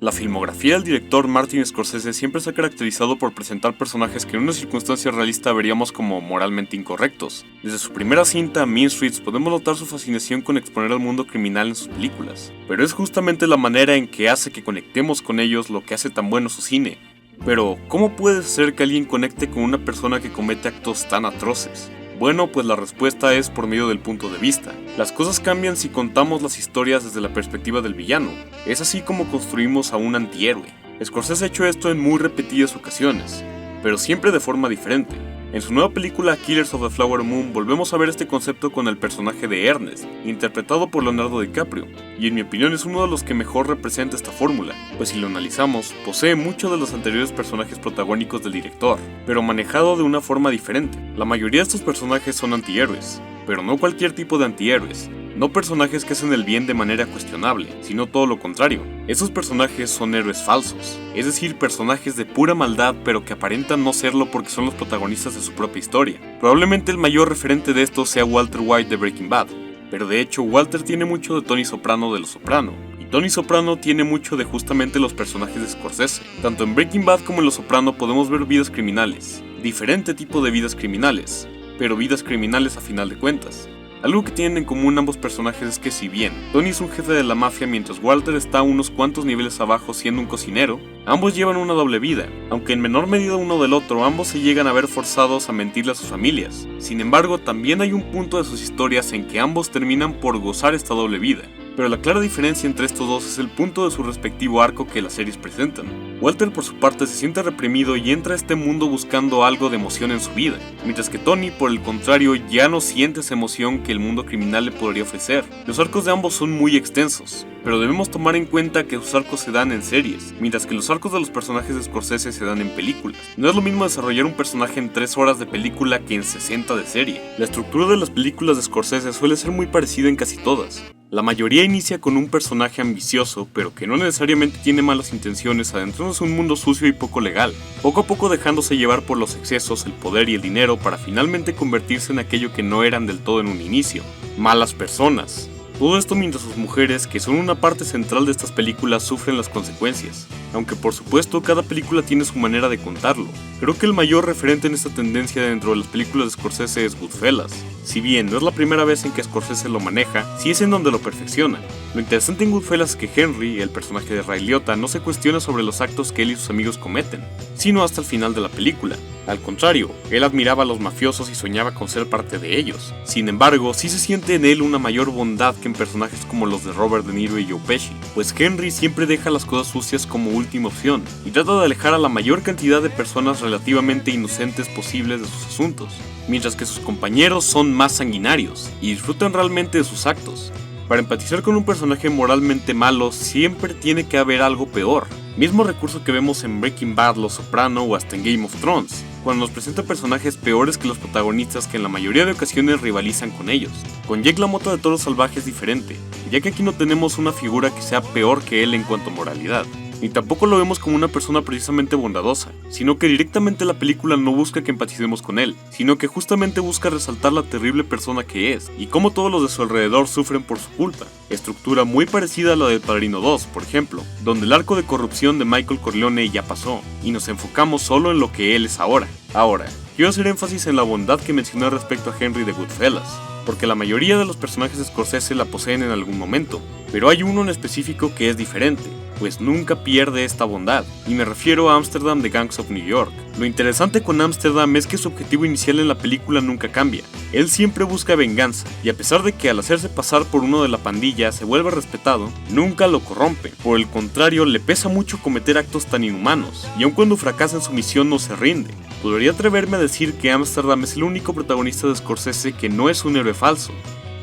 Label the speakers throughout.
Speaker 1: La filmografía del director Martin Scorsese siempre se ha caracterizado por presentar personajes que en una circunstancia realista veríamos como moralmente incorrectos. Desde su primera cinta, Mean Streets, podemos notar su fascinación con exponer al mundo criminal en sus películas, pero es justamente la manera en que hace que conectemos con ellos lo que hace tan bueno su cine. Pero, ¿cómo puede ser que alguien conecte con una persona que comete actos tan atroces? Bueno, pues la respuesta es por medio del punto de vista. Las cosas cambian si contamos las historias desde la perspectiva del villano. Es así como construimos a un antihéroe. Scorsese ha hecho esto en muy repetidas ocasiones, pero siempre de forma diferente. En su nueva película Killers of the Flower Moon volvemos a ver este concepto con el personaje de Ernest, interpretado por Leonardo DiCaprio, y en mi opinión es uno de los que mejor representa esta fórmula, pues si lo analizamos, posee mucho de los anteriores personajes protagónicos del director, pero manejado de una forma diferente. La mayoría de estos personajes son antihéroes, pero no cualquier tipo de antihéroes. No personajes que hacen el bien de manera cuestionable, sino todo lo contrario. Esos personajes son héroes falsos, es decir, personajes de pura maldad pero que aparentan no serlo porque son los protagonistas de su propia historia. Probablemente el mayor referente de esto sea Walter White de Breaking Bad, pero de hecho Walter tiene mucho de Tony Soprano de Los Soprano, y Tony Soprano tiene mucho de justamente los personajes de Scorsese. Tanto en Breaking Bad como en Los Soprano podemos ver vidas criminales, diferente tipo de vidas criminales, pero vidas criminales a final de cuentas. Algo que tienen en común ambos personajes es que si bien Tony es un jefe de la mafia mientras Walter está unos cuantos niveles abajo siendo un cocinero, ambos llevan una doble vida, aunque en menor medida uno del otro, ambos se llegan a ver forzados a mentirle a sus familias. Sin embargo, también hay un punto de sus historias en que ambos terminan por gozar esta doble vida. Pero la clara diferencia entre estos dos es el punto de su respectivo arco que las series presentan. Walter por su parte se siente reprimido y entra a este mundo buscando algo de emoción en su vida, mientras que Tony por el contrario ya no siente esa emoción que el mundo criminal le podría ofrecer. Los arcos de ambos son muy extensos, pero debemos tomar en cuenta que sus arcos se dan en series, mientras que los arcos de los personajes de Scorsese se dan en películas. No es lo mismo desarrollar un personaje en 3 horas de película que en 60 de serie. La estructura de las películas de Scorsese suele ser muy parecida en casi todas. La mayoría inicia con un personaje ambicioso, pero que no necesariamente tiene malas intenciones, adentrándose en un mundo sucio y poco legal, poco a poco dejándose llevar por los excesos, el poder y el dinero para finalmente convertirse en aquello que no eran del todo en un inicio, malas personas. Todo esto mientras sus mujeres, que son una parte central de estas películas, sufren las consecuencias, aunque por supuesto cada película tiene su manera de contarlo. Creo que el mayor referente en esta tendencia dentro de las películas de Scorsese es Goodfellas. Si bien no es la primera vez en que Scorsese lo maneja, sí es en donde lo perfecciona. Lo interesante en Goodfellas es que Henry, el personaje de Ray Liotta, no se cuestiona sobre los actos que él y sus amigos cometen, sino hasta el final de la película. Al contrario, él admiraba a los mafiosos y soñaba con ser parte de ellos. Sin embargo, sí se siente en él una mayor bondad que en personajes como los de Robert De Niro y Joe Pesci, pues Henry siempre deja las cosas sucias como última opción y trata de alejar a la mayor cantidad de personas relativamente inocentes posibles de sus asuntos, mientras que sus compañeros son más sanguinarios y disfrutan realmente de sus actos. Para empatizar con un personaje moralmente malo siempre tiene que haber algo peor, mismo recurso que vemos en Breaking Bad, Los Soprano o hasta en Game of Thrones, cuando nos presenta personajes peores que los protagonistas que en la mayoría de ocasiones rivalizan con ellos. Con Jake LaMotta de Toro Salvaje es diferente, ya que aquí no tenemos una figura que sea peor que él en cuanto a moralidad, ni tampoco lo vemos como una persona precisamente bondadosa, sino que directamente la película no busca que empaticemos con él, sino que justamente busca resaltar la terrible persona que es, y cómo todos los de su alrededor sufren por su culpa. Estructura muy parecida a la de Padrino 2, por ejemplo, donde el arco de corrupción de Michael Corleone ya pasó, y nos enfocamos solo en lo que él es ahora. Ahora, quiero hacer énfasis en la bondad que mencioné respecto a Henry de Goodfellas, porque la mayoría de los personajes de Scorsese la poseen en algún momento, pero hay uno en específico que es diferente, pues nunca pierde esta bondad, y me refiero a Amsterdam de Gangs of New York. Lo interesante con Amsterdam es que su objetivo inicial en la película nunca cambia. Él siempre busca venganza, y a pesar de que al hacerse pasar por uno de la pandilla se vuelve respetado, nunca lo corrompe. Por el contrario, le pesa mucho cometer actos tan inhumanos, y aun cuando fracasa en su misión no se rinde. Podría atreverme a decir que Amsterdam es el único protagonista de Scorsese que no es un héroe falso,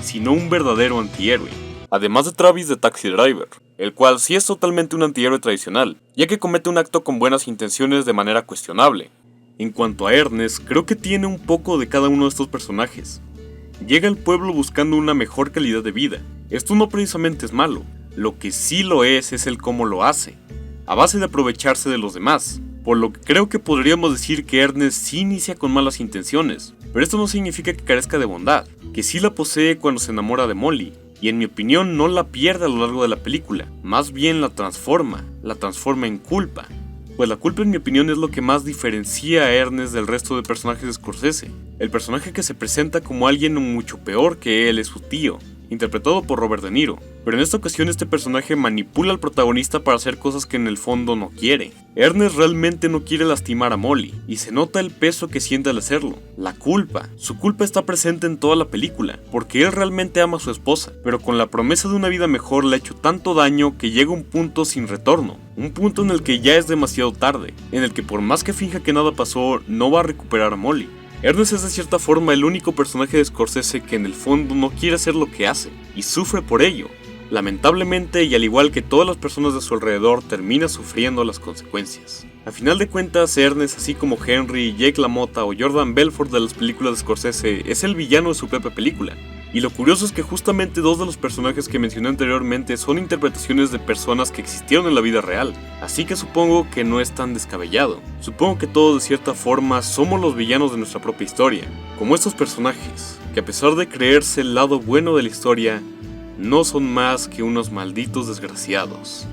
Speaker 1: sino un verdadero antihéroe. Además de Travis de Taxi Driver, el cual sí es totalmente un antihéroe tradicional, ya que comete un acto con buenas intenciones de manera cuestionable. En cuanto a Ernest, creo que tiene un poco de cada uno de estos personajes. Llega al pueblo buscando una mejor calidad de vida. Esto no precisamente es malo, lo que sí lo es el cómo lo hace, a base de aprovecharse de los demás. Por lo que creo que podríamos decir que Ernest sí inicia con malas intenciones, pero esto no significa que carezca de bondad, que sí la posee cuando se enamora de Molly, y en mi opinión no la pierde a lo largo de la película, más bien la transforma en culpa. Pues la culpa en mi opinión es lo que más diferencia a Ernest del resto de personajes de Scorsese. El personaje que se presenta como alguien mucho peor que él es su tío, interpretado por Robert De Niro, pero en esta ocasión este personaje manipula al protagonista para hacer cosas que en el fondo no quiere. Ernest realmente no quiere lastimar a Molly, y se nota el peso que siente al hacerlo. La culpa. Su culpa está presente en toda la película, porque él realmente ama a su esposa, pero con la promesa de una vida mejor le ha hecho tanto daño que llega un punto sin retorno. Un punto en el que ya es demasiado tarde, en el que por más que finja que nada pasó, no va a recuperar a Molly. Ernest es de cierta forma el único personaje de Scorsese que en el fondo no quiere hacer lo que hace, y sufre por ello. Lamentablemente, y al igual que todas las personas de su alrededor, termina sufriendo las consecuencias. A final de cuentas, Ernest, así como Henry, Jake LaMotta o Jordan Belfort de las películas de Scorsese, es el villano de su propia película. Y lo curioso es que justamente dos de los personajes que mencioné anteriormente son interpretaciones de personas que existieron en la vida real, así que supongo que no es tan descabellado. Supongo que todos de cierta forma somos los villanos de nuestra propia historia, como estos personajes, que a pesar de creerse el lado bueno de la historia, no son más que unos malditos desgraciados.